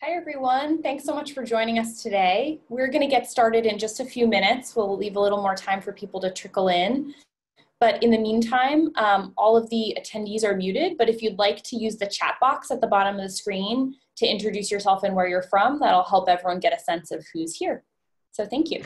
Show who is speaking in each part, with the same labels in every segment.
Speaker 1: Hi, everyone. Thanks so much for joining us today. We're going to get started in just a few minutes. We'll leave a little more time for people to trickle in. But in the meantime, all of the attendees are muted. But if you'd like to use the chat box at the bottom of the screen to introduce yourself and where you're from, that'll help everyone get a sense of who's here. So thank you.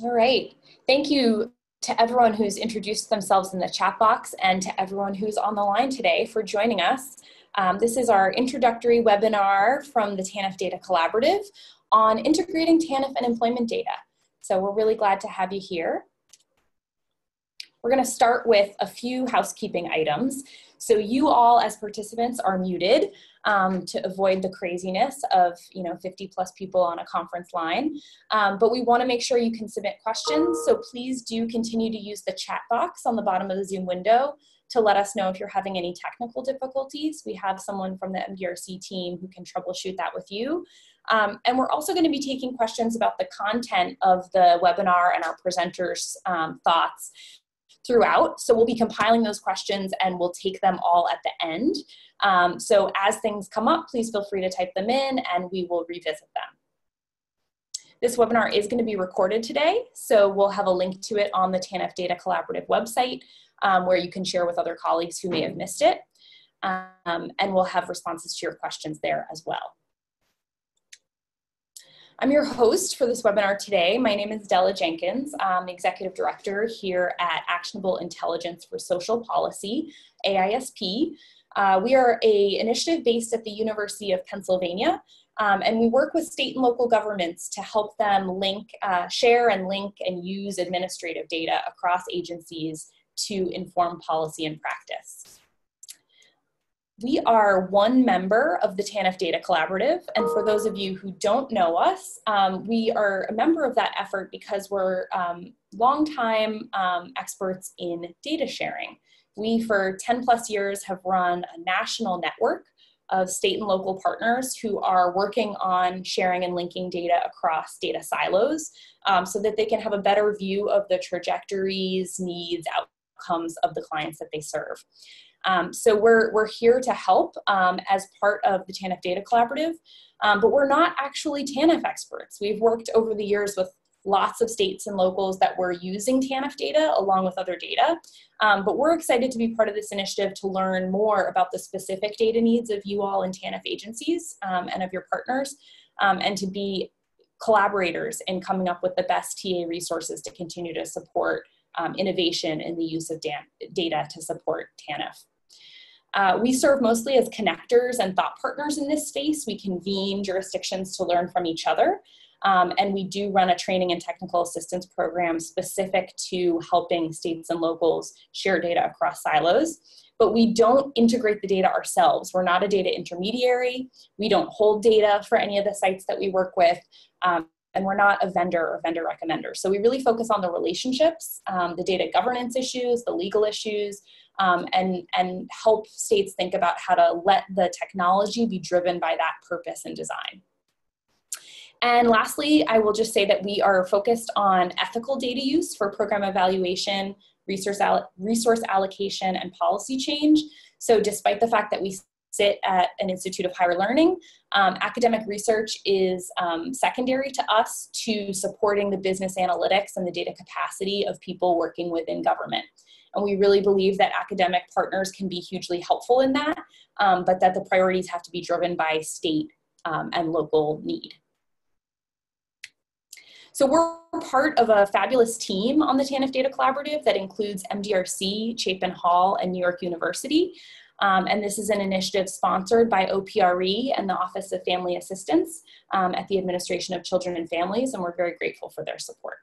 Speaker 1: All right. Thank you to everyone who's introduced themselves in the chat box and to everyone who's on the line today for joining us. This is our introductory webinar from the TANF Data Collaborative on integrating TANF and employment data. So we're really glad to have you here. We're going to start with a few housekeeping items. So you all as participants are muted to avoid the craziness of 50 plus people on a conference line. But we want to make sure you can submit questions. So please do continue to use the chat box on the bottom of the Zoom window to let us know if you're having any technical difficulties. We have someone from the MDRC team who can troubleshoot that with you. And we're also going to be taking questions about the content of the webinar and our presenters' thoughts throughout. So we'll be compiling those questions and we'll take them all at the end. So as things come up, please feel free to type them in and we will revisit them. This webinar is going to be recorded today, so we'll have a link to it on the TANF Data Collaborative website where you can share with other colleagues who may have missed it. And we'll have responses to your questions there as well. I'm your host for this webinar today. My name is Della Jenkins. I'm the Executive Director here at Actionable Intelligence for Social Policy, AISP. We are an initiative based at the University of Pennsylvania, and we work with state and local governments to help them share and link and use administrative data across agencies to inform policy and practice. We are one member of the TANF Data Collaborative, and for those of you who don't know us, we are a member of that effort because we're longtime experts in data sharing. We, for 10 plus years, have run a national network of state and local partners who are working on sharing and linking data across data silos so that they can have a better view of the trajectories, needs, outcomes of the clients that they serve. So we're here to help as part of the TANF Data Collaborative, but we're not actually TANF experts. We've worked over the years with lots of states and locals that were using TANF data along with other data, but we're excited to be part of this initiative to learn more about the specific data needs of you all in TANF agencies and of your partners, and to be collaborators in coming up with the best TA resources to continue to support innovation in the use of data to support TANF. We serve mostly as connectors and thought partners in this space. We convene jurisdictions to learn from each other. And we do run a training and technical assistance program specific to helping states and locals share data across silos. But we don't integrate the data ourselves. We're not a data intermediary. We don't hold data for any of the sites that we work with. And we're not a vendor or vendor recommender. So we really focus on the relationships, the data governance issues, the legal issues, and help states think about how to let the technology be driven by that purpose and design. And lastly, I will just say that we are focused on ethical data use for program evaluation, resource allocation, and policy change. So despite the fact that we sit at an institute of higher learning, academic research is secondary to us to supporting the business analytics and the data capacity of people working within government. And we really believe that academic partners can be hugely helpful in that, but that the priorities have to be driven by state and local need. So we're part of a fabulous team on the TANF Data Collaborative that includes MDRC, Chapin Hall, and New York University. And this is an initiative sponsored by OPRE and the Office of Family Assistance at the Administration of Children and Families, and we're very grateful for their support.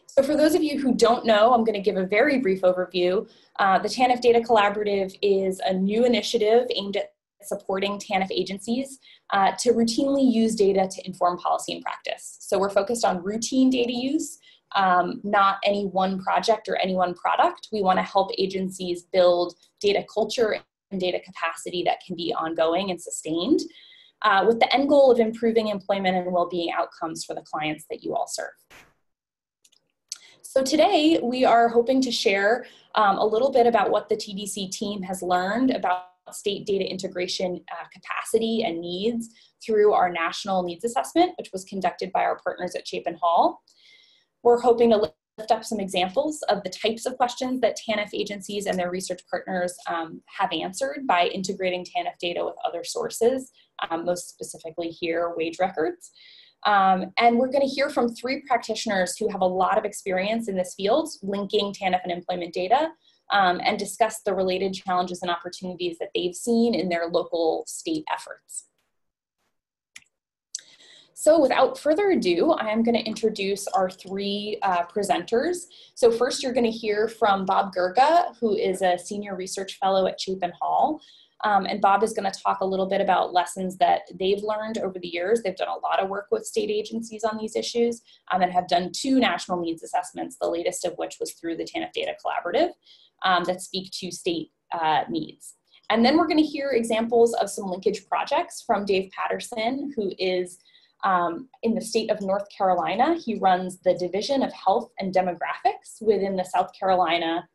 Speaker 1: So for those of you who don't know, I'm going to give a very brief overview. The TANF Data Collaborative is a new initiative aimed at supporting TANF agencies to routinely use data to inform policy and practice. So we're focused on routine data use, not any one project or any one product. We want to help agencies build data culture and data capacity that can be ongoing and sustained, with the end goal of improving employment and well-being outcomes for the clients that you all serve. So today we are hoping to share a little bit about what the TDC team has learned about state data integration capacity and needs through our national needs assessment, which was conducted by our partners at Chapin Hall. We're hoping to lift up some examples of the types of questions that TANF agencies and their research partners have answered by integrating TANF data with other sources, most specifically here, wage records. And we're going to hear from 3 practitioners who have a lot of experience in this field, linking TANF and employment data, and discuss the related challenges and opportunities that they've seen in their local state efforts. So without further ado, I am going to introduce our 3 presenters. So first you're going to hear from Bob Gurga, who is a senior research fellow at Chapin Hall. And Bob is going to talk a little bit about lessons that they've learned over the years. They've done a lot of work with state agencies on these issues and have done 2 national needs assessments, the latest of which was through the TANF Data Collaborative that speak to state needs. And then we're going to hear examples of some linkage projects from Dave Patterson, who is in the state of North Carolina. He runs the Division of Health and Demographics within the South Carolina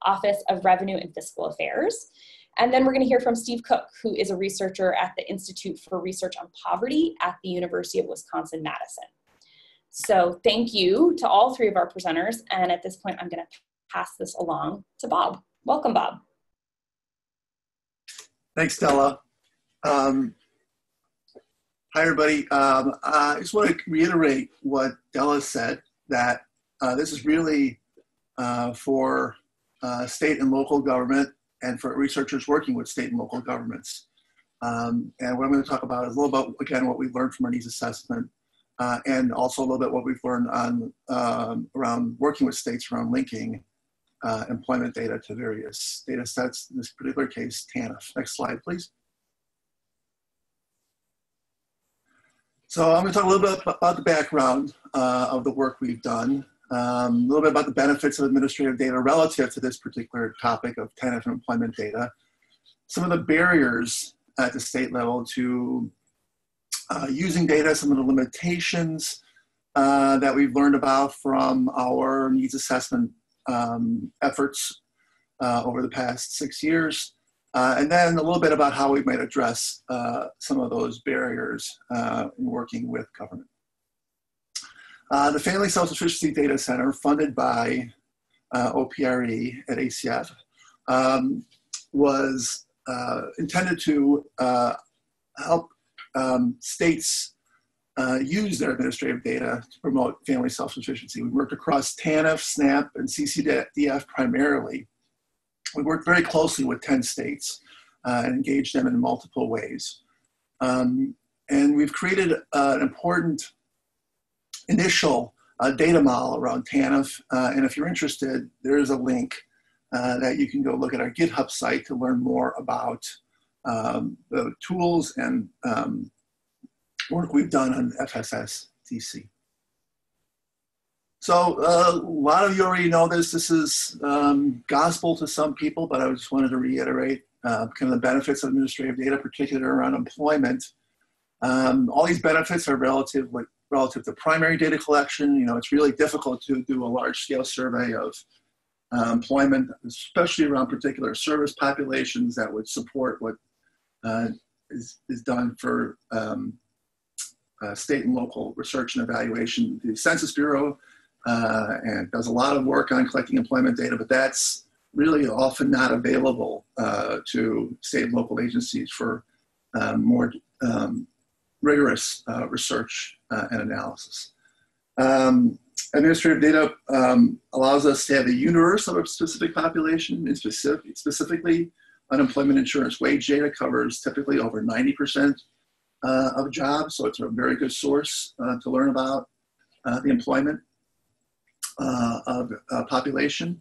Speaker 1: Office of Revenue and Fiscal Affairs. And then we're going to hear from Steve Cook, who is a researcher at the Institute for Research on Poverty at the University of Wisconsin-Madison. So thank you to all 3 of our presenters. And at this point, I'm going to pass this along to Bob. Welcome, Bob.
Speaker 2: Thanks, Stella. Hi, everybody. I just want to reiterate what Della said, that this is really for state and local government and for researchers working with state and local governments. And what I'm going to talk about is a little about, again, what we've learned from our needs assessment and also a little bit what we've learned on around working with states around linking employment data to various data sets, in this particular case, TANF. Next slide, please. So I'm going to talk a little bit about the background of the work we've done, a little bit about the benefits of administrative data relative to this particular topic of TANF and employment data, some of the barriers at the state level to using data, some of the limitations that we've learned about from our needs assessment efforts over the past 6 years, and then a little bit about how we might address some of those barriers in working with government. The Family Self-Sufficiency Data Center, funded by OPRE at ACF, was intended to help states use their administrative data to promote family self-sufficiency. We worked across TANF, SNAP, and CCDF primarily. We worked very closely with 10 states and engaged them in multiple ways. And we've created an important initial data model around TANF. And if you're interested, there is a link that you can go look at our GitHub site to learn more about the tools and work we've done on FSS-DC. So a lot of you already know this. This is gospel to some people, but I just wanted to reiterate kind of the benefits of administrative data, particularly around employment. All these benefits are relative to primary data collection. You know, it's really difficult to do a large-scale survey of employment, especially around particular service populations that would support what is done for state and local research and evaluation. The Census Bureau and does a lot of work on collecting employment data, but that's really often not available to state and local agencies for more rigorous research and analysis. Administrative data allows us to have a universe of a specific population, and specifically unemployment insurance wage data covers typically over 90% of jobs, so it's a very good source to learn about the employment of population.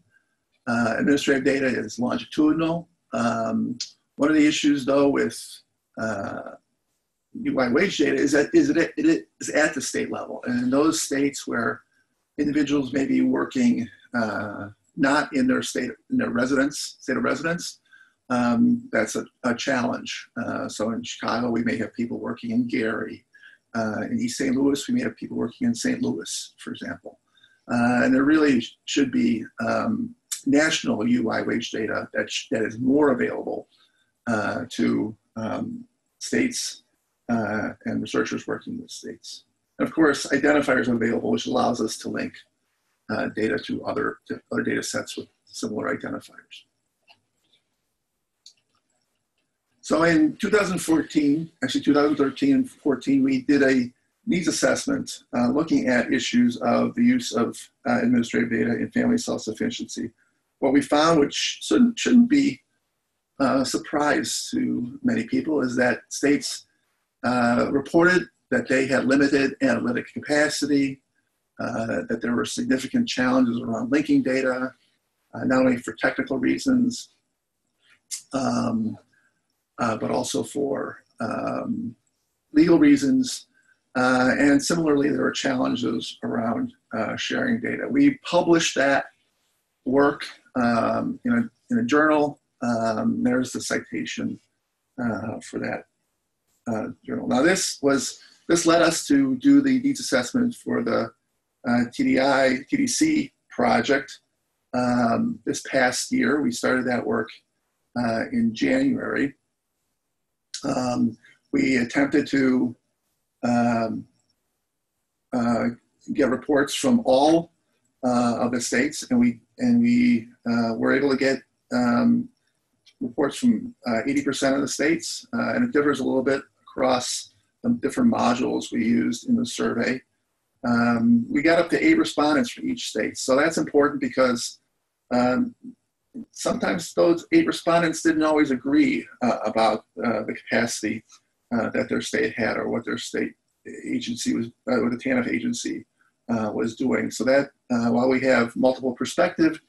Speaker 2: Administrative data is longitudinal. One of the issues, though, with UI wage data is that it is at the state level, and in those states where individuals may be working not in their state of residence, that's a challenge. So in Chicago, we may have people working in Gary. In East St. Louis, we may have people working in St. Louis, for example. And there really should be national UI wage data that is more available to states and researchers working with states. And of course, identifiers are available, which allows us to link data to other data sets with similar identifiers. So in 2014, actually 2013 and 14, we did a needs assessment looking at issues of the use of administrative data in family self-sufficiency. What we found, which shouldn't be a surprise to many people, is that states reported that they had limited analytic capacity, that there were significant challenges around linking data, not only for technical reasons, but also for legal reasons. And similarly, there were challenges around sharing data. We published that work in a journal. There's the citation for that journal. Now, this led us to do the needs assessment for the TDC project this past year. We started that work in January. We attempted to get reports from all of the states, and we were able to get reports from 80% of the states, and it differs a little bit across the different modules we used in the survey. We got up to 8 respondents from each state, so that's important because sometimes those 8 respondents didn't always agree about the capacity that their state had, or what their state agency was, or the TANF agency was doing. So that while we have multiple perspectives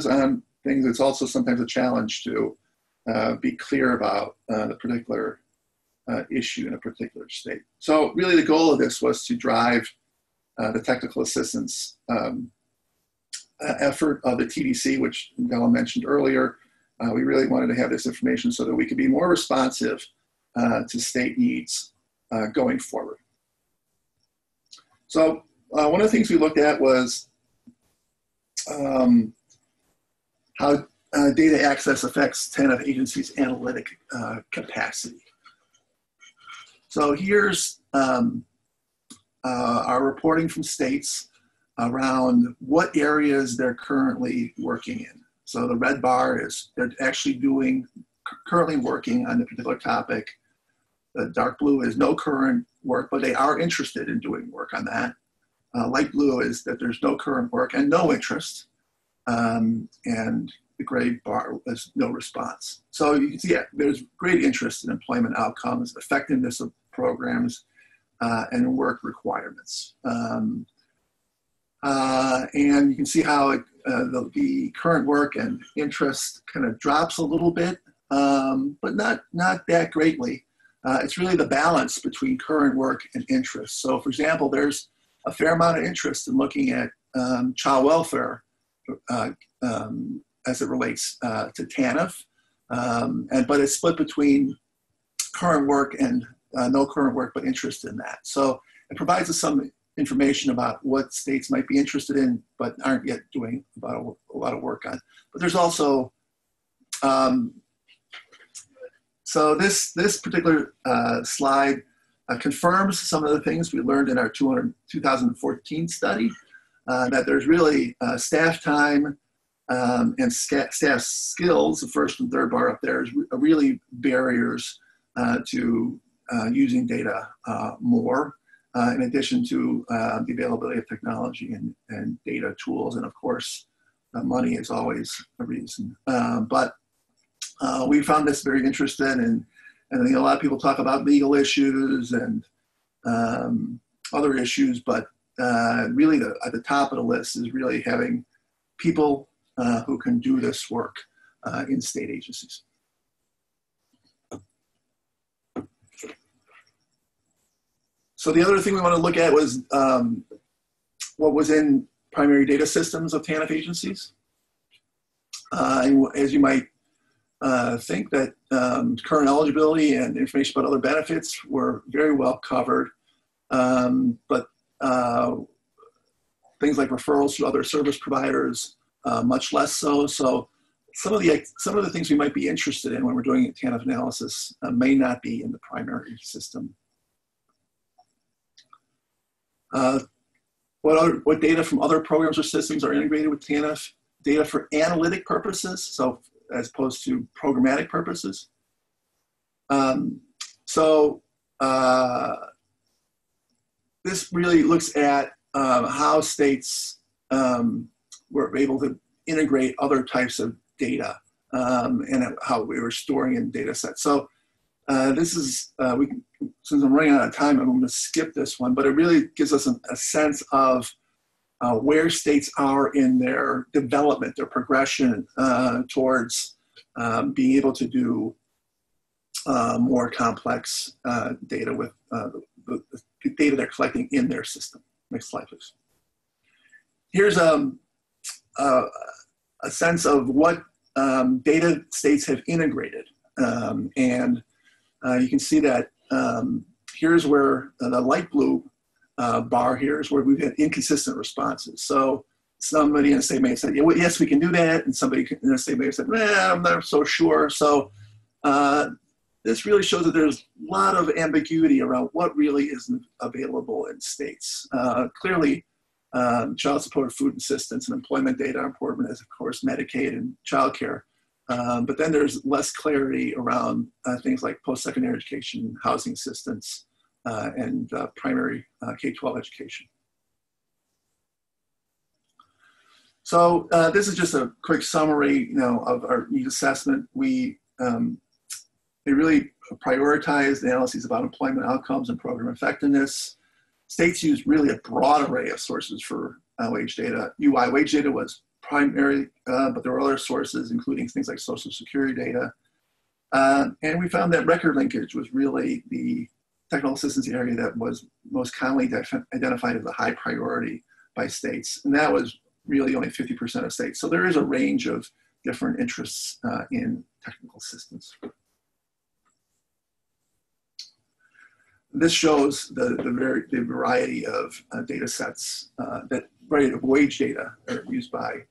Speaker 2: on things, it's also sometimes a challenge to be clear about the particular issue in a particular state. So really the goal of this was to drive the technical assistance effort of the TDC, which Della mentioned earlier. We really wanted to have this information so that we could be more responsive to state needs going forward. So one of the things we looked at was how data access affects TANF agencies' analytic capacity. So here's our reporting from states around what areas they're currently working in. So the red bar is they're actually currently working on the particular topic. The dark blue is no current work, but they are interested in doing work on that. Light blue is that there's no current work and no interest. And the gray bar is no response. So you can see, yeah, there's great interest in employment outcomes, effectiveness of programs, and work requirements. And you can see how the current work and interest kind of drops a little bit, but not that greatly. It's really the balance between current work and interest. So for example, there's a fair amount of interest in looking at child welfare as it relates to TANF, but it's split between current work and no current work, but interest in that. So it provides us some information about what states might be interested in, but aren't yet doing a lot of work on. But there's also, so this particular slide confirms some of the things we learned in our 2014 study, that there's really staff time and staff skills, the first and third bar up there, is really barriers to using data more, in addition to the availability of technology and data tools. And of course, money is always a reason. But we found this very interesting, and I think a lot of people talk about legal issues and other issues, but really at the top of the list is really having people who can do this work in state agencies. So the other thing we want to look at was what was in primary data systems of TANF agencies. And as you might think, that current eligibility and information about other benefits were very well covered, but things like referrals to other service providers, much less so. So some of the things we might be interested in when we're doing a TANF analysis may not be in the primary system. What data from other programs or systems are integrated with TANF? Data for analytic purposes, so as opposed to programmatic purposes. So this really looks at how states were able to integrate other types of data and how we were storing in data sets. So this is, since I'm running out of time, I'm going to skip this one, but it really gives us a sense of where states are in their development, their progression towards being able to do more complex data with the data they're collecting in their system. Next slide, please. Here's a sense of what data states have integrated. And you can see that here's where the light blue bar here is where we've had inconsistent responses. So somebody in a state may have said, yeah, well, yes, we can do that. And somebody in a state may have said, I'm not so sure. So this really shows that there's a lot of ambiguity around what really is available in states. Clearly, child support, food assistance, and employment data are important, as of course Medicaid and childcare. But then there's less clarity around things like post-secondary education, housing assistance, and primary K-12 education. So this is just a quick summary, of our needs assessment. They really prioritize the analyses about employment outcomes and program effectiveness. States use really a broad array of sources for wage data. UI wage data was primary, but there were other sources, including things like Social Security data. And we found that record linkage was really the technical assistance area that was most commonly identified as a high priority by states. And that was really only 50% of states. So there is a range of different interests in technical assistance. This shows the variety of data sets, that variety of wage data that are used by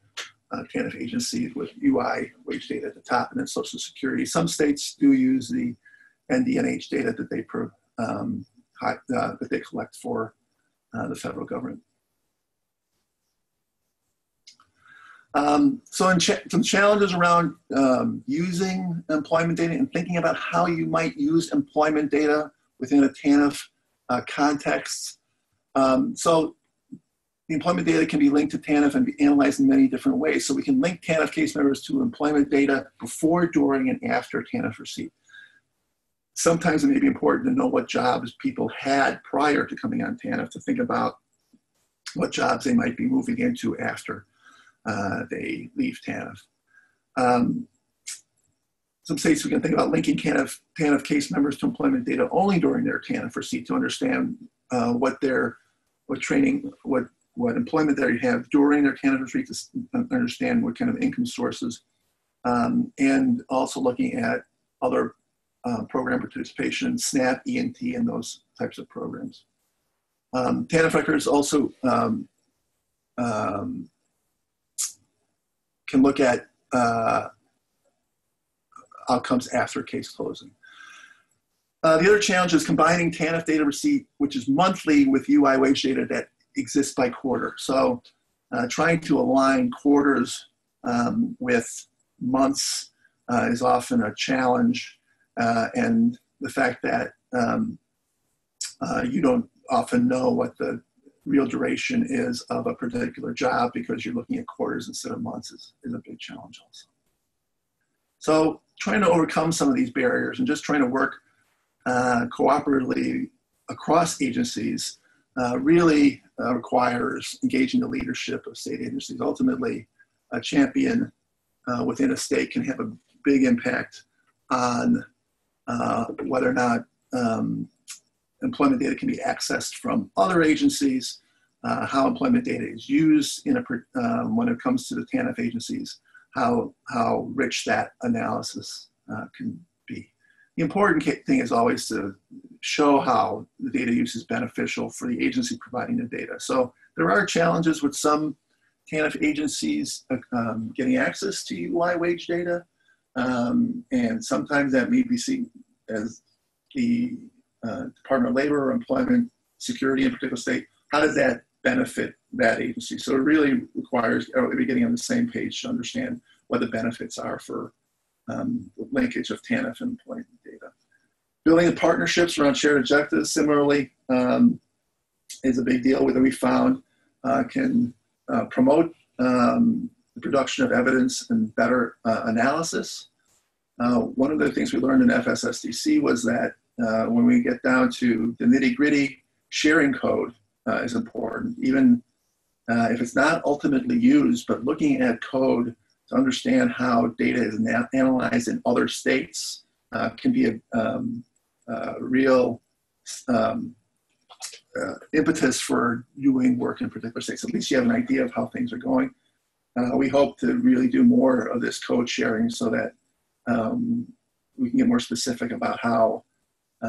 Speaker 2: TANF agencies, with UI wage data at the top and then Social Security. Some states do use the ND&H data that they collect for the federal government. So some challenges around using employment data and thinking about how you might use employment data within a TANF context. So the employment data can be linked to TANF and be analyzed in many different ways. So we can link TANF case members to employment data before, during, and after TANF receipt. Sometimes it may be important to know what jobs people had prior to coming on TANF to think about what jobs they might be moving into after they leave TANF. Some states we can think about linking TANF case members to employment data only during their TANF receipt to understand what employment they have during their TANF receipt, to understand what kind of income sources, and also looking at other program participation, SNAP, ENT, and those types of programs. TANF records also can look at outcomes after case closing. The other challenge is combining TANF data receipt, which is monthly, with UI wage data that exists by quarter. So trying to align quarters with months is often a challenge. And the fact that you don't often know what the real duration is of a particular job because you're looking at quarters instead of months is a big challenge also. So trying to overcome some of these barriers and just trying to work cooperatively across agencies really requires engaging the leadership of state agencies. Ultimately, a champion within a state can have a big impact on whether or not employment data can be accessed from other agencies, how employment data is used when it comes to the TANF agencies, how rich that analysis can be. The important thing is always to show how the data use is beneficial for the agency providing the data. So there are challenges with some TANF agencies getting access to UI wage data, and sometimes that may be seen as the Department of Labor or Employment Security in a particular state. How does that benefit that agency? So it really requires everybody getting on the same page to understand what the benefits are for linkage of TANF and employment data. Building partnerships around shared objectives, similarly, is a big deal that we found can promote the production of evidence and better analysis. One of the things we learned in FSSDC was that when we get down to the nitty-gritty, sharing code is important, even if it's not ultimately used, but looking at code to understand how data is analyzed in other states can be a real impetus for doing work in particular states. At least you have an idea of how things are going. We hope to really do more of this code sharing so that we can get more specific about how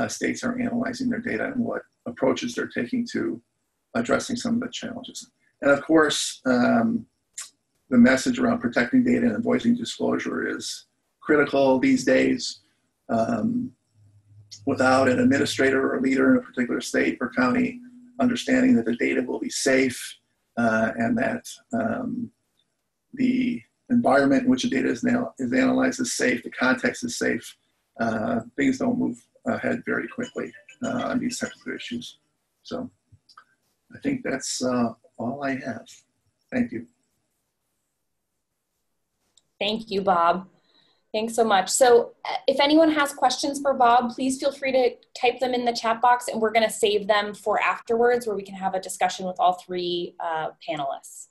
Speaker 2: states are analyzing their data and what approaches they're taking to addressing some of the challenges. And of course, the message around protecting data and avoiding disclosure is critical these days. Without an administrator or leader in a particular state or county understanding that the data will be safe and that the environment in which the data is analyzed is safe, the context is safe, things don't move ahead very quickly on these types of issues. So I think that's all I have. Thank you.
Speaker 1: Thank you, Bob. Thanks so much. So if anyone has questions for Bob, please feel free to type them in the chat box, and we're going to save them for afterwards where we can have a discussion with all three panelists.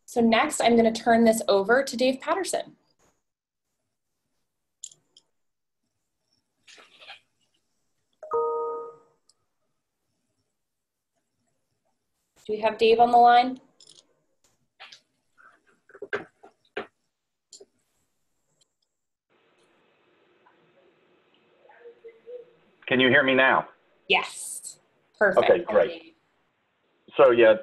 Speaker 1: So next, I'm going to turn this over to Dave Patterson. Do we have Dave on the line?
Speaker 3: Can you hear me now?
Speaker 1: Yes. Perfect.
Speaker 3: Okay, great. So yeah,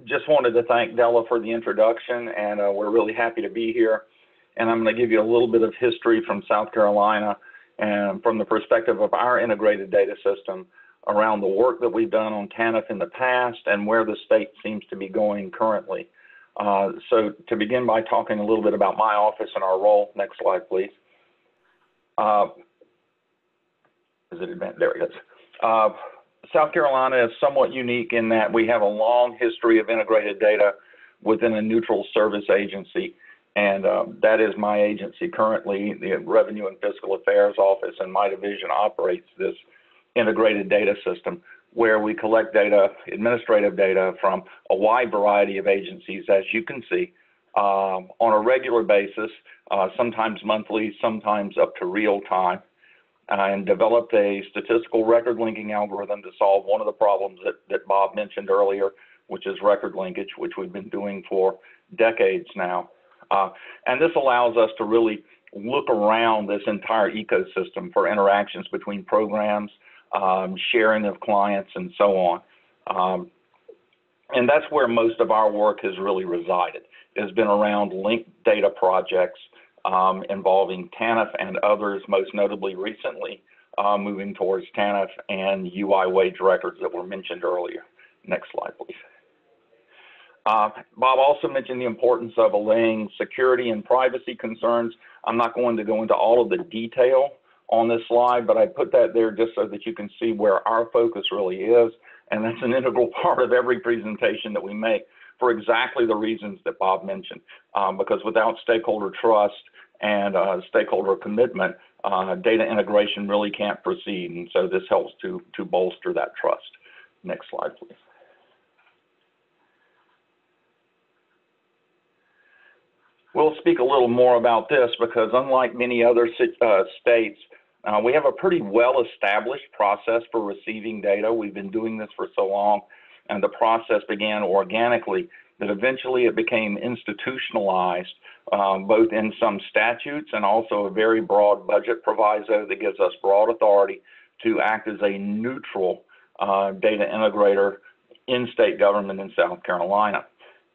Speaker 3: just wanted to thank Della for the introduction, and we're really happy to be here. And I'm going to give you a little bit of history from South Carolina and from the perspective of our integrated data system around the work that we've done on TANF in the past and where the state seems to be going currently. So to begin by talking a little bit about my office and our role. Next slide, please. Is it advanced? There it is. South Carolina is somewhat unique in that we have a long history of integrated data within a neutral service agency. And that is my agency currently. The Revenue and Fiscal Affairs Office and my division operates this integrated data system where we collect data, administrative data from a wide variety of agencies, as you can see, on a regular basis, sometimes monthly, sometimes up to real time, and developed a statistical record linking algorithm to solve one of the problems that Bob mentioned earlier, which is record linkage, which we've been doing for decades now. And this allows us to really look around this entire ecosystem for interactions between programs, sharing of clients, and so on. And that's where most of our work has really resided. It has been around linked data projects involving TANF and others, most notably recently moving towards TANF and UI wage records that were mentioned earlier. Next slide, please. Bob also mentioned the importance of allaying security and privacy concerns. I'm not going to go into all of the detail on this slide, but I put that there just so that you can see where our focus really is. And that's an integral part of every presentation that we make for exactly the reasons that Bob mentioned. Because without stakeholder trust and stakeholder commitment, data integration really can't proceed. And so this helps to bolster that trust. Next slide, please. We'll speak a little more about this because unlike many other states, we have a pretty well-established process for receiving data. We've been doing this for so long, and the process began organically, that eventually it became institutionalized, both in some statutes and also a very broad budget proviso that gives us broad authority to act as a neutral data integrator in state government in South Carolina.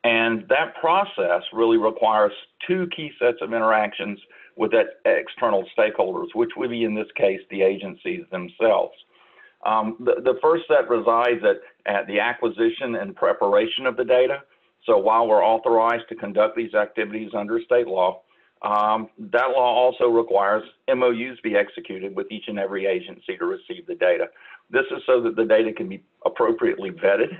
Speaker 3: And that process really requires two key sets of interactions with external stakeholders, which would be in this case the agencies themselves. The first set resides at the acquisition and preparation of the data. So while we're authorized to conduct these activities under state law, that law also requires MOUs be executed with each and every agency to receive the data. This is so that the data can be appropriately vetted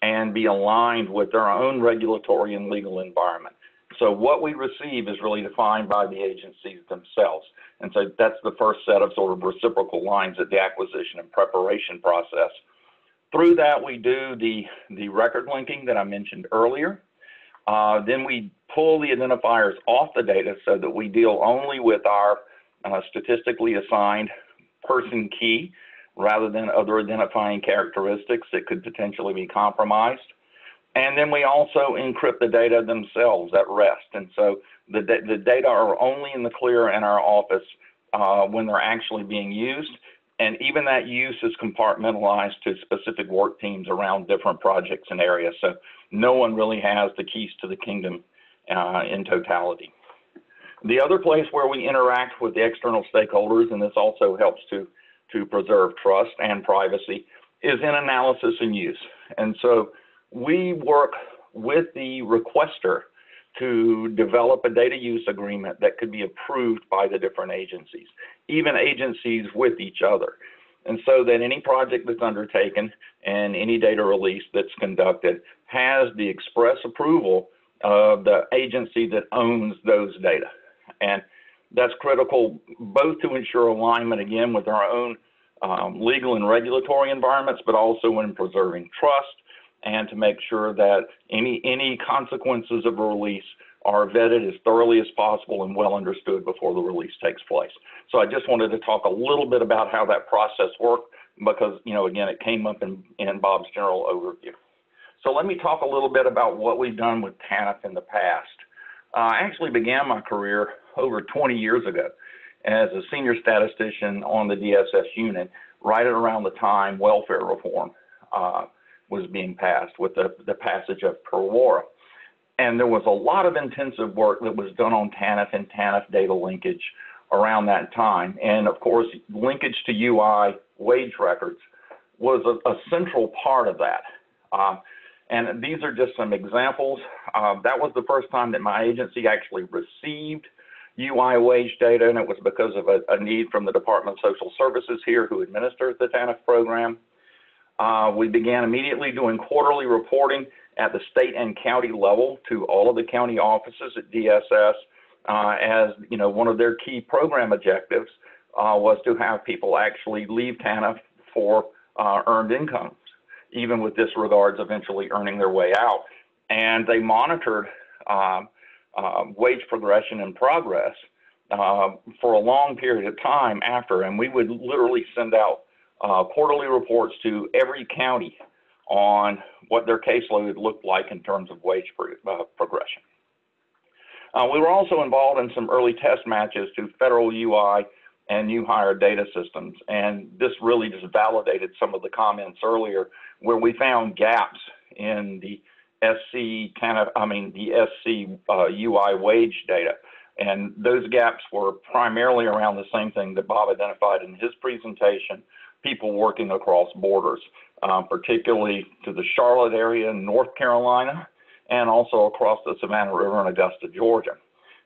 Speaker 3: and be aligned with their own regulatory and legal environment. So what we receive is really defined by the agencies themselves. And so that's the first set of sort of reciprocal lines at the acquisition and preparation process. Through that, we do the record linking that I mentioned earlier. Then we pull the identifiers off the data so that we deal only with our statistically assigned person key rather than other identifying characteristics that could potentially be compromised. And then we also encrypt the data themselves at rest. And so the data are only in the clear in our office when they're actually being used. And even that use is compartmentalized to specific work teams around different projects and areas. So no one really has the keys to the kingdom in totality. The other place where we interact with the external stakeholders, and this also helps to preserve trust and privacy, is in analysis and use. And so we work with the requester to develop a data use agreement that could be approved by the different agencies, even agencies with each other. And so that any project that's undertaken and any data release that's conducted has the express approval of the agency that owns those data. And that's critical both to ensure alignment, again, with our own legal and regulatory environments, but also in preserving trust and to make sure that any consequences of a release are vetted as thoroughly as possible and well understood before the release takes place. So I just wanted to talk a little bit about how that process worked because, you know, again, it came up in Bob's general overview. So let me talk a little bit about what we've done with TANF in the past. I actually began my career over 20 years ago as a senior statistician on the DSS unit, right around the time welfare reform was being passed with the passage of PERWARA. And there was a lot of intensive work that was done on TANF and TANF data linkage around that time. And of course, linkage to UI wage records was a central part of that. And these are just some examples. That was the first time that my agency actually received UI wage data, and it was because of a need from the Department of Social Services here who administers the TANF program. We began immediately doing quarterly reporting at the state and county level to all of the county offices at DSS, as you know, one of their key program objectives was to have people actually leave TANF for earned incomes, even with disregards eventually earning their way out. And they monitored wage progression and progress for a long period of time after, and we would literally send out quarterly reports to every county on what their caseload looked like in terms of wage progression. We were also involved in some early test matches to federal UI and new hire data systems, and this really just validated some of the comments earlier where we found gaps in the SC UI wage data. And those gaps were primarily around the same thing that Bob identified in his presentation, people working across borders, particularly to the Charlotte area in North Carolina, and also across the Savannah River in Augusta, Georgia.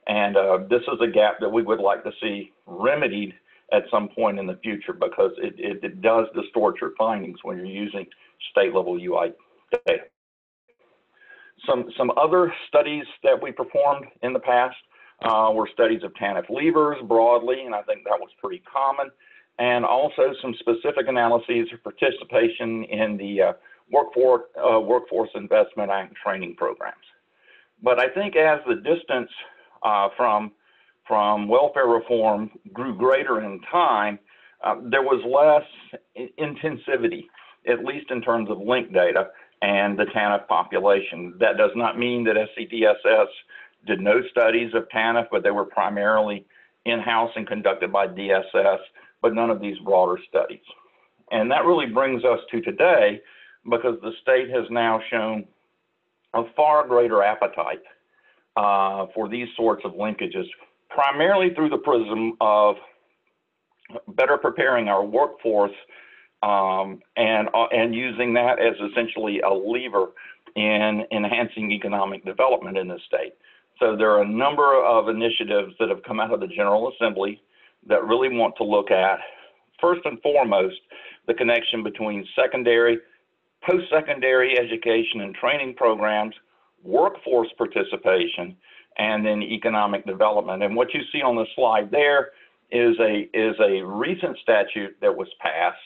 Speaker 3: And this is a gap that we would like to see remedied at some point in the future because it does distort your findings when you're using state level UI data. Some other studies that we performed in the past were studies of TANF leavers broadly, and I think that was pretty common, and also some specific analyses of participation in the Workforce Investment Act training programs. But I think as the distance from welfare reform grew greater in time, there was less intensivity, at least in terms of link data and the TANF population. That does not mean that SCDSS did no studies of TANF, but they were primarily in-house and conducted by DSS, but none of these broader studies. And that really brings us to today because the state has now shown a far greater appetite for these sorts of linkages, primarily through the prism of better preparing our workforce and using that as essentially a lever in enhancing economic development in the state. So there are a number of initiatives that have come out of the General Assembly that really want to look at, first and foremost, the connection between secondary, post-secondary education and training programs, workforce participation, and then economic development. And what you see on the slide there is a recent statute that was passed.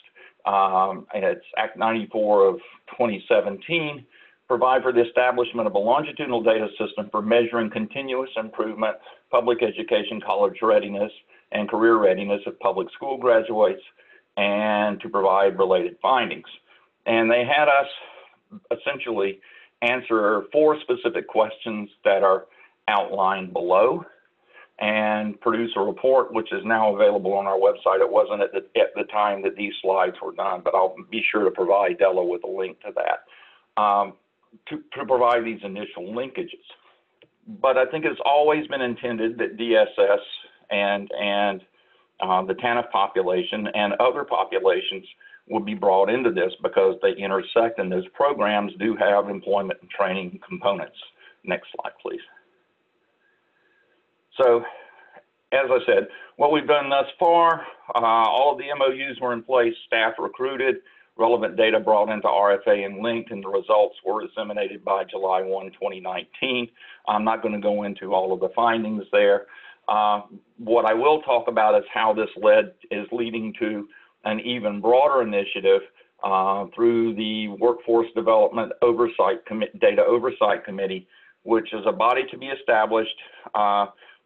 Speaker 3: It's Act 94 of 2017, provide for the establishment of a longitudinal data system for measuring continuous improvement, public education, college readiness, and career readiness of public school graduates, and to provide related findings. And they had us essentially answer 4 specific questions that are outlined below and produce a report which is now available on our website. It wasn't at the time that these slides were done, but I'll be sure to provide Della with a link to that to provide these initial linkages. But I think it's always been intended that DSS and the TANF population and other populations would be brought into this because they intersect, and those programs do have employment and training components. Next slide, please. So, as I said, what we've done thus far, all of the MOUs were in place, staff recruited, relevant data brought into RFA and linked, and the results were disseminated by July 1, 2019. I'm not going to go into all of the findings there. What I will talk about is how this is leading to an even broader initiative through the Workforce Development Data Oversight Committee, which is a body to be established.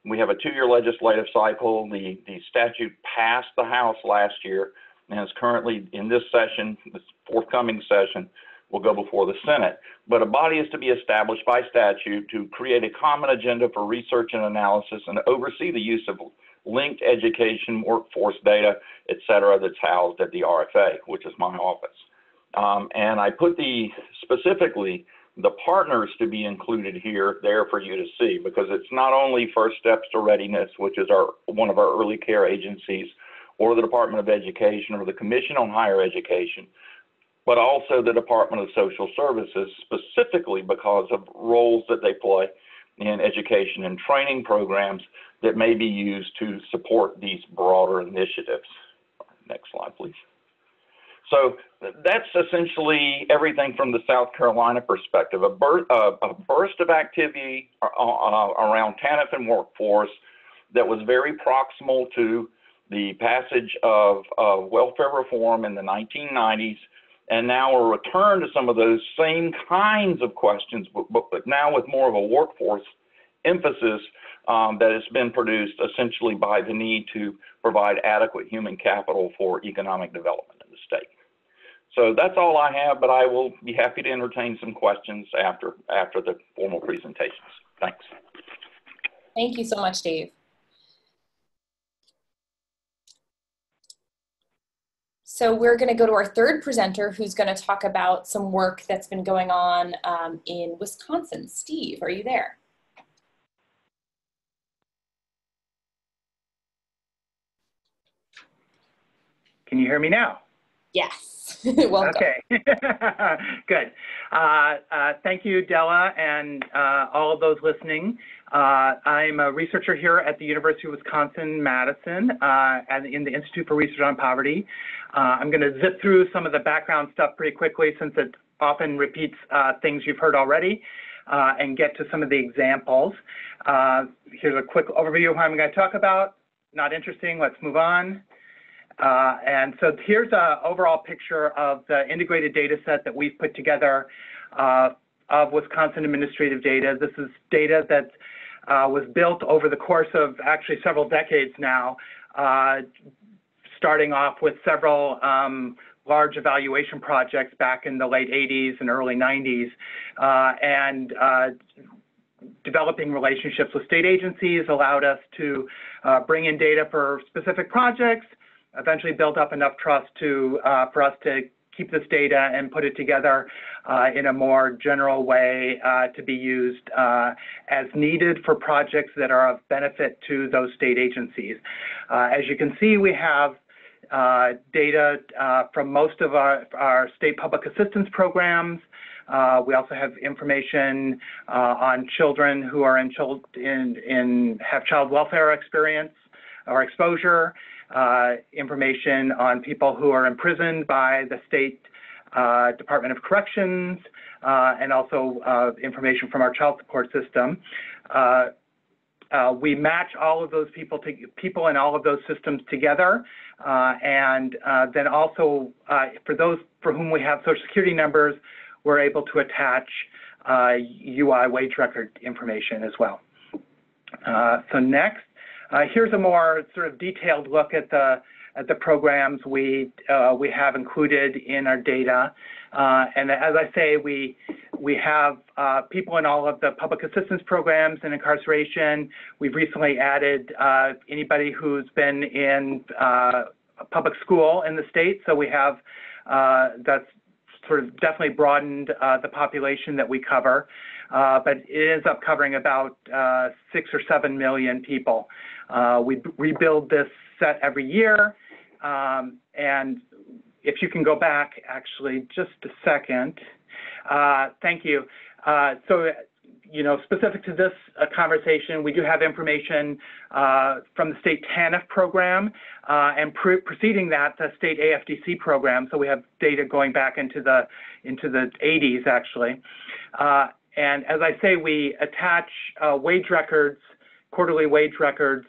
Speaker 3: We have a 2-year legislative cycle. The statute passed the House last year and is currently in this session, this forthcoming session, will go before the Senate. But a body is to be established by statute to create a common agenda for research and analysis and oversee the use of linked education, workforce data, et cetera, that's housed at the RFA, which is my office. And I put specifically the partners to be included here there for you to see, because it's not only First Steps to Readiness, which is one of our early care agencies, or the Department of Education, or the Commission on Higher Education, but also the Department of Social Services, specifically because of roles that they play in education and training programs that may be used to support these broader initiatives. Next slide, please. So that's essentially everything from the South Carolina perspective. A burst of activity around TANF and workforce that was very proximal to the passage of welfare reform in the 1990s, and now a return to some of those same kinds of questions, but now with more of a workforce emphasis that has been produced essentially by the need to provide adequate human capital for economic development in the state. So that's all I have, but I will be happy to entertain some questions after the formal presentations. Thanks.
Speaker 1: Thank you so much, Dave. So we're going to go to our third presenter, who's going to talk about some work that's been going on in Wisconsin. Steve, are you there?
Speaker 4: Can you hear me now?
Speaker 1: Yes. Welcome.
Speaker 4: Okay. Good. Thank you, Della, and all of those listening. I'm a researcher here at the University of Wisconsin-Madison in the Institute for Research on Poverty. I'm going to zip through some of the background stuff pretty quickly since it often repeats things you've heard already and get to some of the examples. Here's a quick overview of what I'm going to talk about. Not interesting. Let's move on. And so here's an overall picture of the integrated data set that we've put together of Wisconsin administrative data. This is data that was built over the course of actually several decades now, starting off with several large evaluation projects back in the late 80s and early 90s, and developing relationships with state agencies allowed us to bring in data for specific projects, eventually build up enough trust for us to keep this data and put it together in a more general way to be used as needed for projects that are of benefit to those state agencies. As you can see, we have data from most of our state public assistance programs. We also have information on children who are have child welfare experience or exposure, information on people who are imprisoned by the state Department of Corrections, and also information from our child support system. We match all of those people in all of those systems together, and then also for those for whom we have Social Security numbers, we're able to attach UI wage record information as well. So next, here's a more sort of detailed look at the programs we have included in our data. And as I say, we have people in all of the public assistance programs and incarceration. We've recently added anybody who's been in public school in the state. So we have, that's sort of definitely broadened the population that we cover. But it ends up covering about 6 or 7 million people. We rebuild this set every year. And if you can go back, actually, just a second. Thank you. So, you know, specific to this conversation, we do have information from the state TANF program, and preceding that, the state AFDC program. So we have data going back into the 80s, actually. And as I say, we attach wage records, quarterly wage records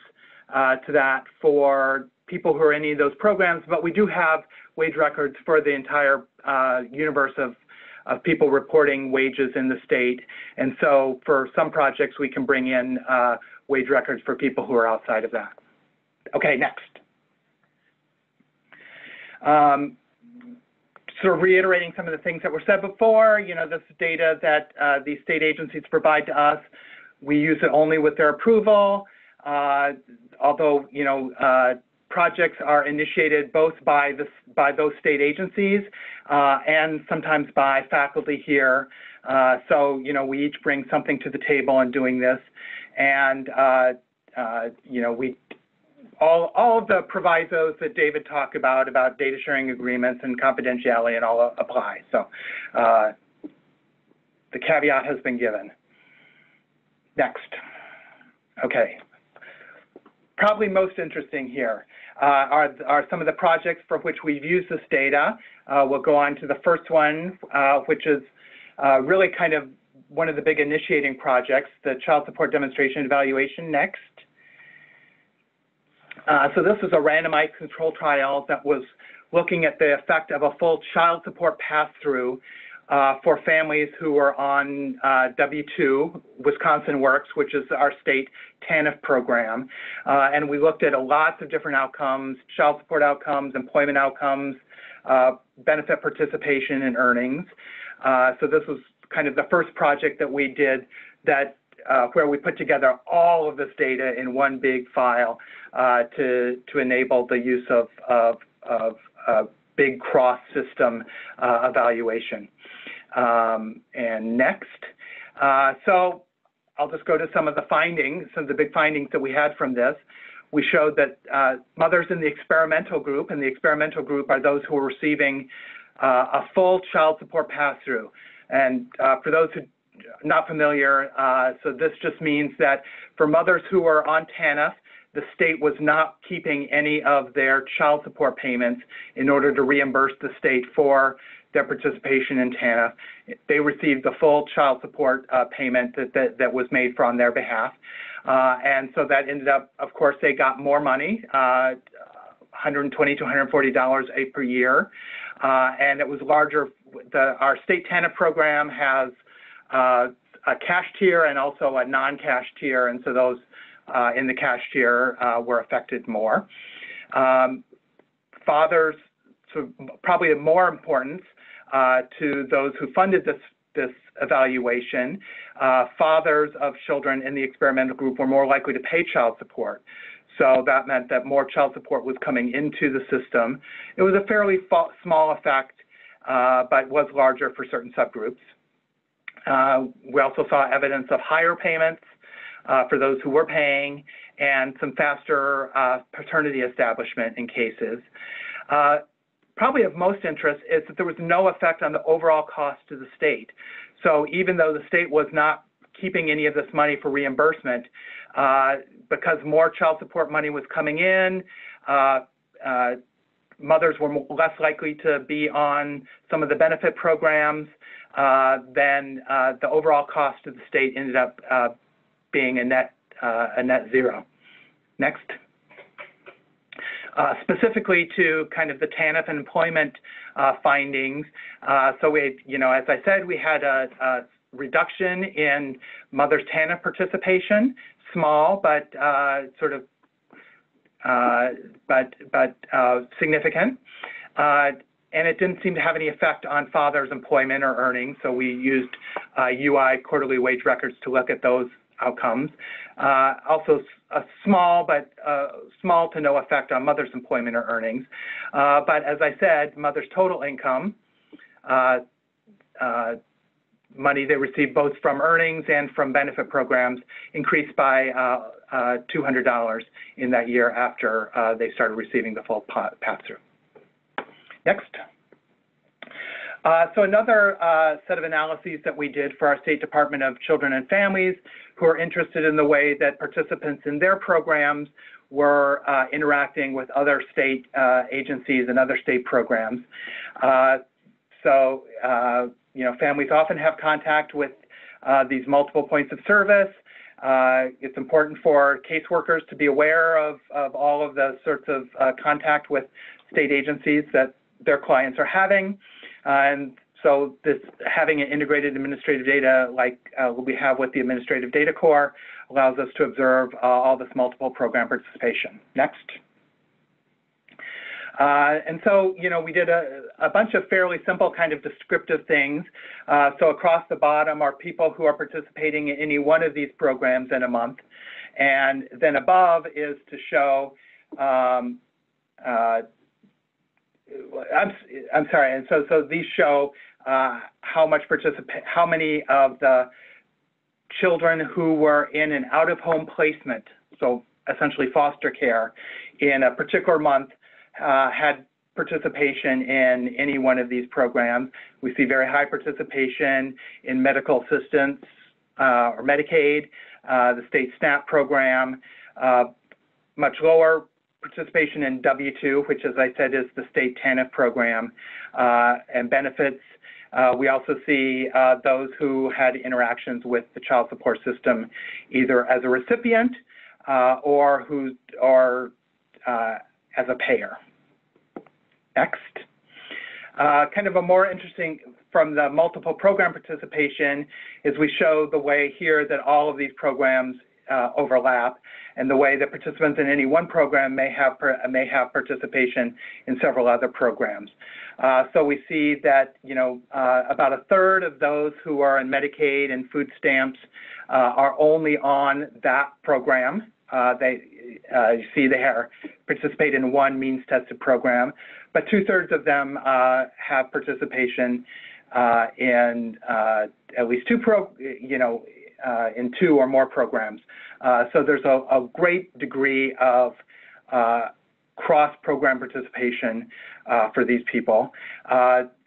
Speaker 4: to that for people who are in any of those programs, but we do have wage records for the entire universe of people reporting wages in the state. And so for some projects, we can bring in wage records for people who are outside of that. Okay, next. Sort of reiterating some of the things that were said before, you know, this data that these state agencies provide to us, we use it only with their approval, although, you know, projects are initiated both by those state agencies and sometimes by faculty here. So, you know, we each bring something to the table in doing this. And, you know, all of the provisos that David talked about data sharing agreements and confidentiality and all apply. So the caveat has been given. Next. Okay. Probably most interesting here are some of the projects for which we've used this data. We'll go on to the first one, which is really kind of one of the big initiating projects, the Child Support Demonstration Evaluation. Next. So this is a randomized control trial that was looking at the effect of a full child support pass-through for families who are on W-2, Wisconsin Works, which is our state TANF program. And we looked at lots of different outcomes, child support outcomes, employment outcomes, benefit participation and earnings. So this was kind of the first project that we did that where we put together all of this data in one big file to enable the use of big cross-system evaluation. And next, so I'll just go to some of the findings, some of the big findings that we had from this. We showed that mothers in the experimental group, and the experimental group are those who are receiving a full child support pass-through. And for those who not familiar, so this just means that for mothers who are on TANF, the state was not keeping any of their child support payments in order to reimburse the state for their participation in TANF. They received the full child support payment that was made for on their behalf. And so that ended up, of course, they got more money, $120 to $140 per year. And it was larger. Our state TANF program has a cash tier and also a non-cash tier, and so those in the cash tier were affected more. Fathers, so probably of more importance to those who funded this evaluation, fathers of children in the experimental group were more likely to pay child support. So that meant that more child support was coming into the system. It was a fairly small effect, but was larger for certain subgroups. We also saw evidence of higher payments for those who were paying, and some faster paternity establishment in cases. Probably of most interest is that there was no effect on the overall cost to the state. So even though the state was not keeping any of this money for reimbursement, because more child support money was coming in, mothers were less likely to be on some of the benefit programs, then the overall cost to the state ended up being a net zero. Next. Specifically to kind of the TANF and employment findings. So we, as I said, we had a reduction in mothers' TANF participation, small, but significant. And it didn't seem to have any effect on fathers' employment or earnings. So we used UI quarterly wage records to look at those outcomes. Also a small to no effect on mother's employment or earnings. But as I said, mother's total income, money they received both from earnings and from benefit programs, increased by $200 in that year after they started receiving the full pass-through. Next. So another set of analyses that we did for our State Department of Children and Families, who are interested in the way that participants in their programs were interacting with other state agencies and other state programs. Families often have contact with these multiple points of service. It's important for caseworkers to be aware of all of the sorts of contact with state agencies that their clients are having. And so this having an integrated administrative data like we have with the Administrative Data Core allows us to observe all this multiple program participation. Next. And so, we did a bunch of fairly simple kind of descriptive things. So across the bottom are people who are participating in any one of these programs in a month. And then above is to show, I'm sorry, and so these show how many of the children who were in an out-of-home placement, so essentially foster care, in a particular month had participation in any one of these programs. We see very high participation in medical assistance or Medicaid, the state SNAP program, much lower participation in W-2, which, as I said, is the state TANF program, and benefits. We also see those who had interactions with the child support system, either as a recipient or as a payer. Next. Kind of a more interesting from the multiple program participation is we show the way here that all of these programs overlap, and the way that participants in any one program may have participation in several other programs. So we see that about a third of those who are in Medicaid and food stamps are only on that program. You see they participate in one means-tested program, but 2/3 of them have participation in at least in two or more programs. So there's a great degree of cross-program participation for these people.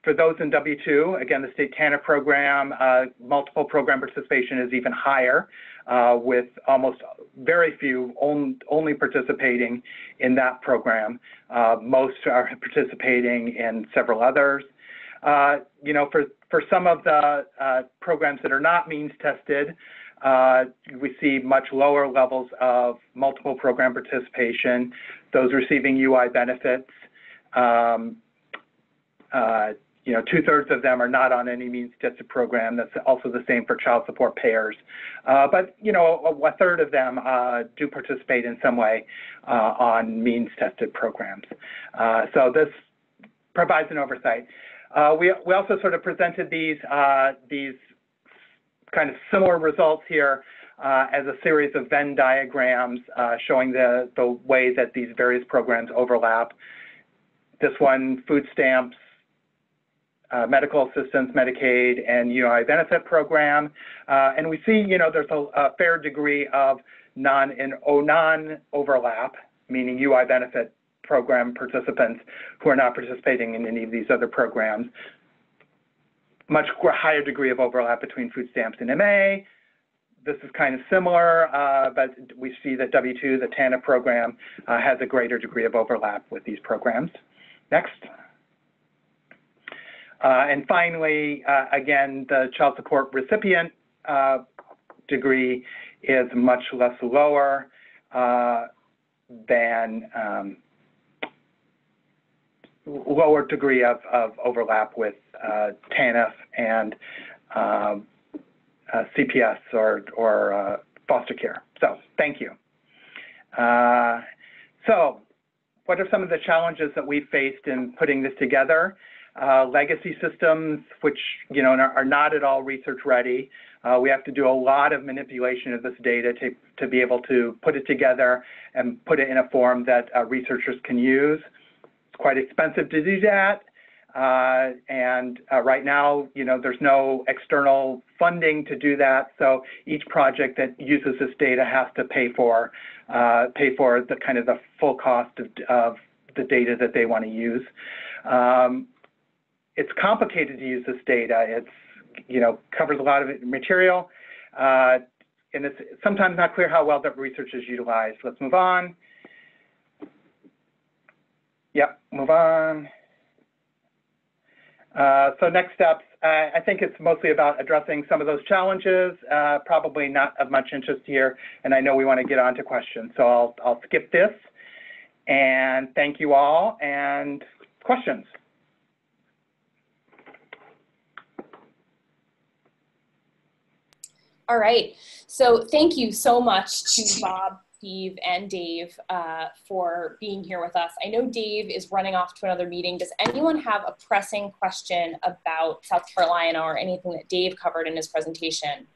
Speaker 4: For those in W-2, again, the state TANF program, multiple program participation is even higher, with almost very few only participating in that program. Most are participating in several others. For some of the programs that are not means tested, we see much lower levels of multiple program participation. Those receiving UI benefits, 2/3 of them are not on any means tested program. That's also the same for child support payers. But a third of them do participate in some way on means tested programs. So this provides an oversight. We also sort of presented these kind of similar results here as a series of Venn diagrams showing the way that these various programs overlap. This one, food stamps, medical assistance, Medicaid, and UI benefit program. And we see, there's a fair degree of non-overlap, meaning UI benefit program participants who are not participating in any of these other programs. Much higher degree of overlap between food stamps and MA. This is kind of similar, but we see that W-2, the TANF program, has a greater degree of overlap with these programs. Next. And finally, again, the child support recipient degree is much less lower than lower degree of overlap with TANF and CPS or foster care. So thank you. So what are some of the challenges that we faced in putting this together? Legacy systems, which are not at all research ready. We have to do a lot of manipulation of this data to be able to put it together and put it in a form that researchers can use. It's quite expensive to do that. And right now, there's no external funding to do that. So each project that uses this data has to pay for the kind of the full cost of the data that they want to use. It's complicated to use this data. It's, covers a lot of material, and it's sometimes not clear how well that research is utilized. Let's move on. Yep, move on. So next steps, I think it's mostly about addressing some of those challenges, probably not of much interest here, and I know we want to get on to questions, so I'll skip this. And thank you all, and questions.
Speaker 1: All right, so thank you so much to Bob, Steve, and Dave for being here with us. I know Dave is running off to another meeting. Does anyone have a pressing question about South Carolina or anything that Dave covered in his presentation?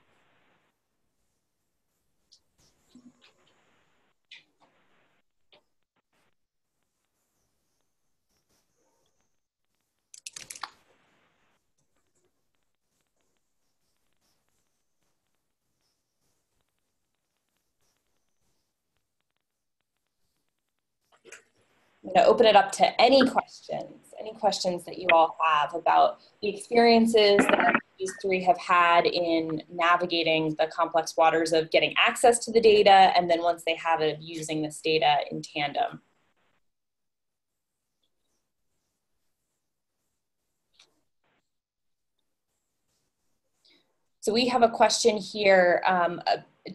Speaker 1: I'm going to open it up to any questions that you all have about the experiences that these three have had in navigating the complex waters of getting access to the data, and then once they have it, using this data in tandem. So we have a question here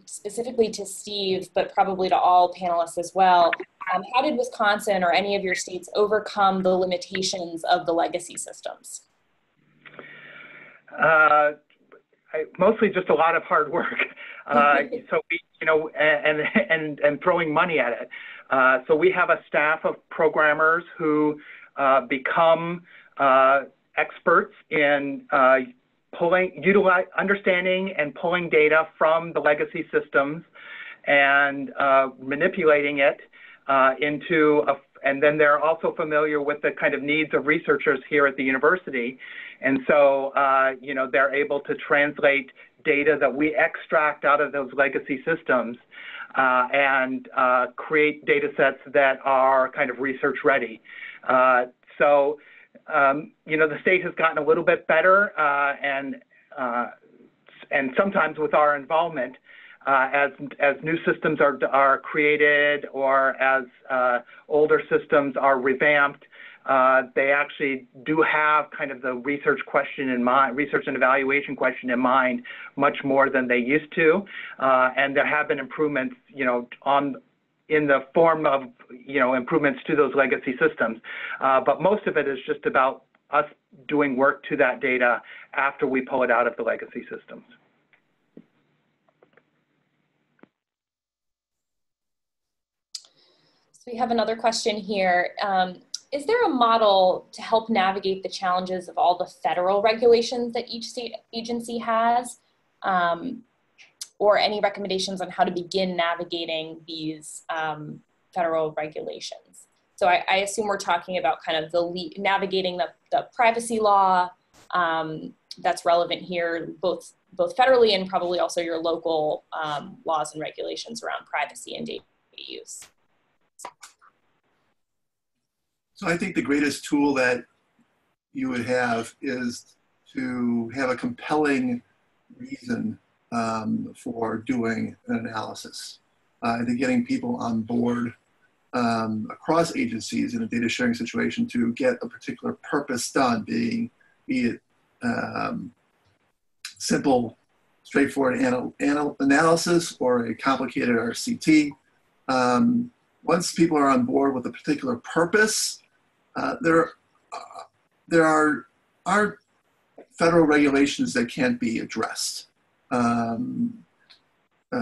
Speaker 1: specifically to Steve, but probably to all panelists as well. How did Wisconsin or any of your states overcome the limitations of the legacy systems?
Speaker 4: Mostly just a lot of hard work. So we, and throwing money at it. So we have a staff of programmers who become experts in understanding and pulling data from the legacy systems and manipulating it and then they're also familiar with the kind of needs of researchers here at the university. And so, they're able to translate data that we extract out of those legacy systems and create data sets that are kind of research ready. So, the state has gotten a little bit better and sometimes with our involvement, as new systems are created or as older systems are revamped, they actually do have kind of the research question in mind, research and evaluation question in mind, much more than they used to. And there have been improvements, in the form of, improvements to those legacy systems. But most of it is just about us doing work to that data after we pull it out of the legacy systems.
Speaker 1: So we have another question here. Is there a model to help navigate the challenges of all the federal regulations that each state agency has? Or any recommendations on how to begin navigating these federal regulations? So I assume we're talking about kind of navigating the privacy law, that's relevant here, both federally and probably also your local laws and regulations around privacy and data use.
Speaker 2: So I think the greatest tool that you would have is to have a compelling reason for doing an analysis and to getting people on board across agencies in a data sharing situation to get a particular purpose done, be it simple, straightforward analysis or a complicated RCT. Once people are on board with a particular purpose, there aren't federal regulations that can't be addressed.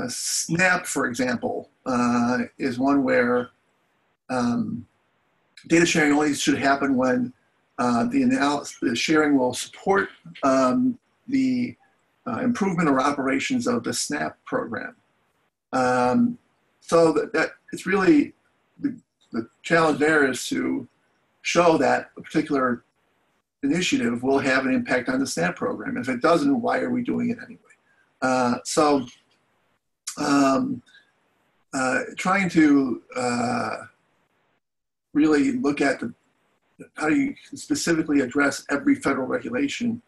Speaker 2: SNAP, for example, is one where data sharing only should happen when the sharing will support the improvement or operations of the SNAP program. So that it's really, the challenge there is to show that a particular initiative will have an impact on the SNAP program. If it doesn't, why are we doing it anyway? Trying to really look at how do you specifically address every federal regulation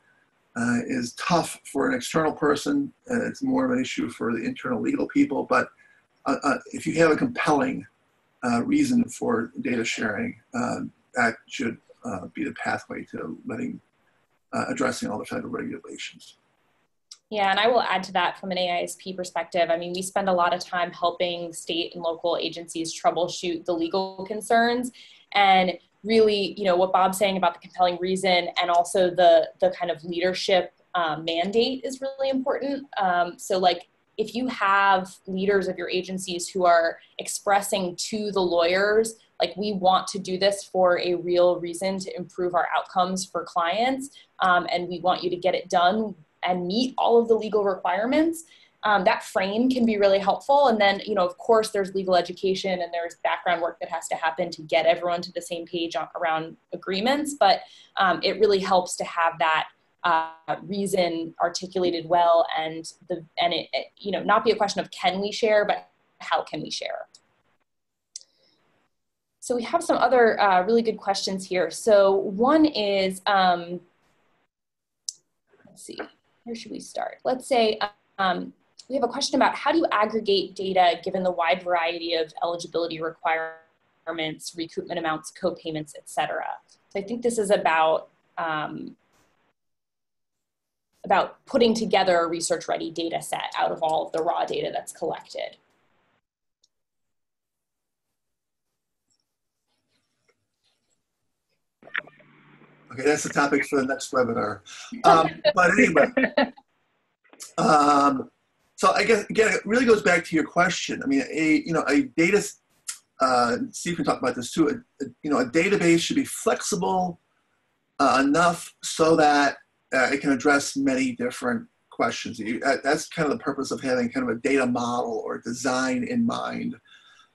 Speaker 2: is tough for an external person. It's more of an issue for the internal legal people, but if you have a compelling reason for data sharing, that should be the pathway to addressing all the federal regulations.
Speaker 1: Yeah, and I will add to that from an AISP perspective. I mean, we spend a lot of time helping state and local agencies troubleshoot the legal concerns, and really, you know, what Bob's saying about the compelling reason and also the kind of leadership mandate is really important. So like, if you have leaders of your agencies who are expressing to the lawyers, like, we want to do this for a real reason to improve our outcomes for clients, and we want you to get it done and meet all of the legal requirements, that frame can be really helpful. And then, you know, of course, there's legal education and there's background work that has to happen to get everyone to the same page around agreements. But it really helps to have that reason articulated well, and it you know, not be a question of can we share, but how can we share. So we have some other really good questions here. So one is, let's see, where should we start? Let's say we have a question about how do you aggregate data given the wide variety of eligibility requirements, recoupment amounts, co-payments, et cetera. So I think this is about putting together a research-ready data set out of all of the raw data that's collected.
Speaker 2: Okay, that's the topic for the next webinar. But anyway, so I guess, again, it really goes back to your question. I mean, a data, Steve can talk about this too, a database should be flexible enough so that it can address many different questions. That's kind of the purpose of having kind of a data model or design in mind,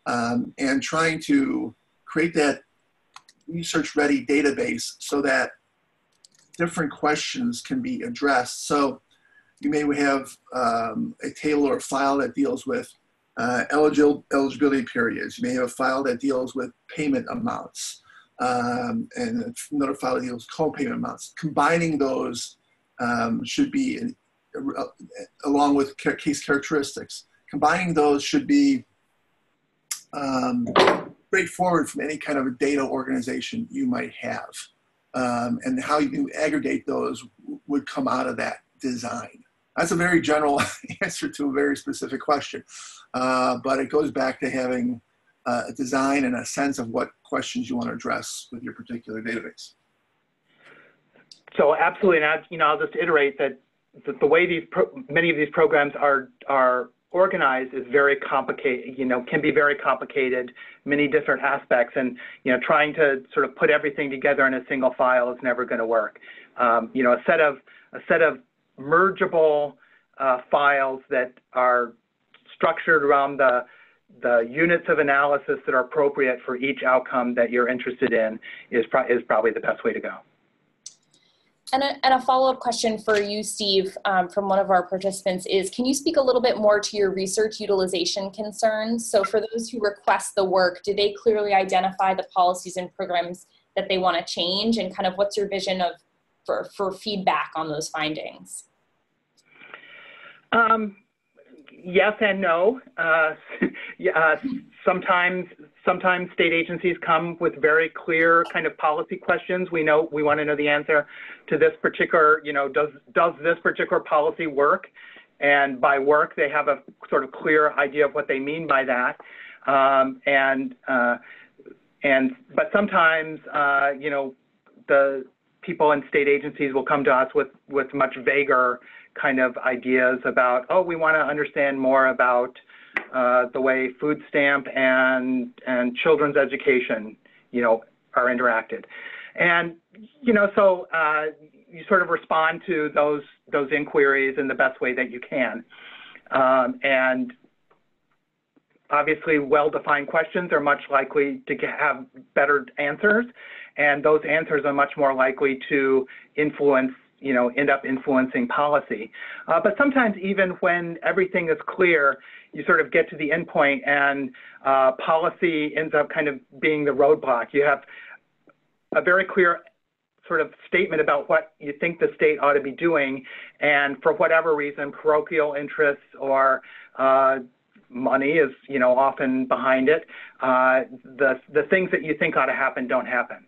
Speaker 2: and trying to create that research-ready database so that different questions can be addressed. So you may have a table or a file that deals with eligibility periods. You may have a file that deals with payment amounts, and another file that deals with co-payment amounts. Combining those should be, along with case characteristics, combining those should be straightforward from any kind of a data organization you might have. And how you aggregate those would come out of that design. That's a very general answer to a very specific question, but it goes back to having a design and a sense of what questions you want to address with your particular database.
Speaker 4: So absolutely, and I'll just iterate that the way many of these programs are organized is very complicated, can be very complicated, many different aspects, and trying to sort of put everything together in a single file is never going to work. A set of mergeable files that are structured around the units of analysis that are appropriate for each outcome that you're interested in is probably the best way to go.
Speaker 1: And a follow-up question for you, Steve, from one of our participants is, can you speak a little bit more to your research utilization concerns? So for those who request the work, do they clearly identify the policies and programs that they want to change, and kind of what's your vision of for feedback on those findings?
Speaker 4: Yes and no. Sometimes state agencies come with very clear kind of policy questions. We want to know the answer to this particular, does this particular policy work? And by work, they have a sort of clear idea of what they mean by that. But sometimes, the people in state agencies will come to us with much vaguer kind of ideas about, oh, we want to understand more about the way food stamp and children's education, are interacted. And, so you sort of respond to those inquiries in the best way that you can. And obviously, well-defined questions are much likely to have better answers, and those answers are much more likely to influence, end up influencing policy. But sometimes even when everything is clear, you sort of get to the end point and policy ends up kind of being the roadblock. You have a very clear sort of statement about what you think the state ought to be doing, and for whatever reason, parochial interests or money is, often behind it. The things that you think ought to happen don't happen.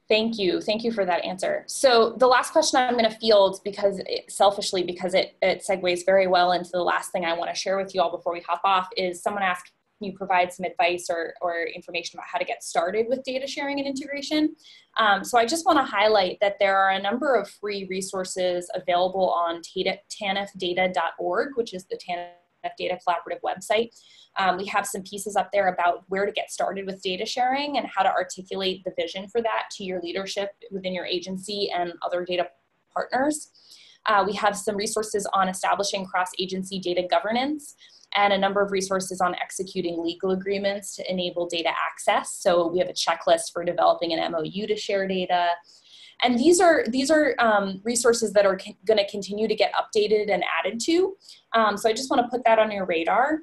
Speaker 1: Thank you. Thank you for that answer. So the last question I'm going to field, because it segues very well into the last thing I want to share with you all before we hop off, is someone asked, can you provide some advice or information about how to get started with data sharing and integration? So I just want to highlight that there are a number of free resources available on tanfdata.org, which is the TANF Data Collaborative website. We have some pieces up there about where to get started with data sharing and how to articulate the vision for that to your leadership within your agency and other data partners. We have some resources on establishing cross-agency data governance, and a number of resources on executing legal agreements to enable data access. So we have a checklist for developing an MOU to share data. And these are resources that are going to continue to get updated and added to. So I just want to put that on your radar.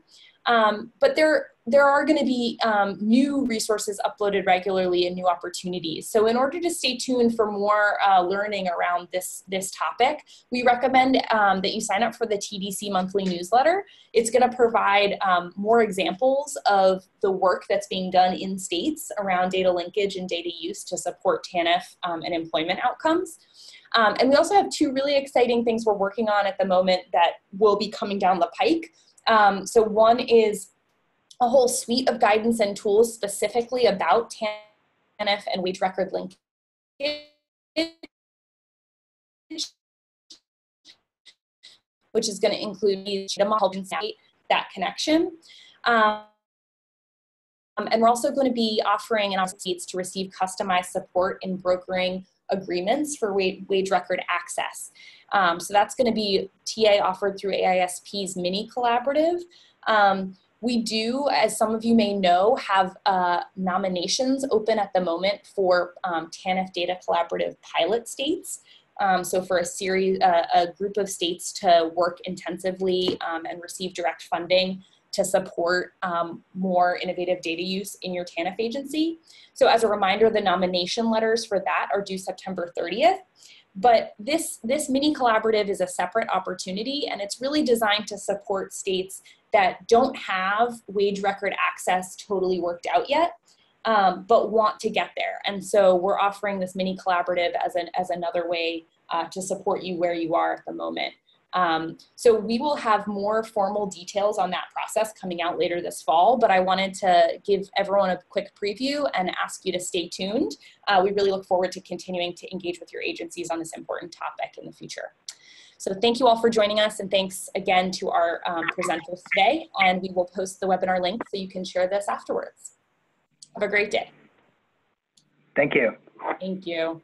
Speaker 1: But there are going to be new resources uploaded regularly and new opportunities. So in order to stay tuned for more learning around this topic, we recommend that you sign up for the TDC monthly newsletter. It's going to provide more examples of the work that's being done in states around data linkage and data use to support TANF and employment outcomes. And we also have two really exciting things we're working on at the moment that will be coming down the pike. So one is a whole suite of guidance and tools specifically about TANF and wage record linkage, which is going to include helping that connection. And we're also going to be offering an states to receive customized support in brokering agreements for wage record access. So that's going to be TA offered through AISP's mini collaborative. We do, as some of you may know, have nominations open at the moment for TANF Data Collaborative pilot states. So for a group of states to work intensively and receive direct funding to support more innovative data use in your TANF agency. So as a reminder, the nomination letters for that are due September 30th. But this mini collaborative is a separate opportunity, and it's really designed to support states that don't have wage record access totally worked out yet, but want to get there. And so we're offering this mini collaborative as another way to support you where you are at the moment. So we will have more formal details on that process coming out later this fall, but I wanted to give everyone a quick preview and ask you to stay tuned. We really look forward to continuing to engage with your agencies on this important topic in the future. So thank you all for joining us, and thanks again to our presenters today, and we will post the webinar link so you can share this afterwards. Have a great day.
Speaker 4: Thank you.
Speaker 1: Thank you.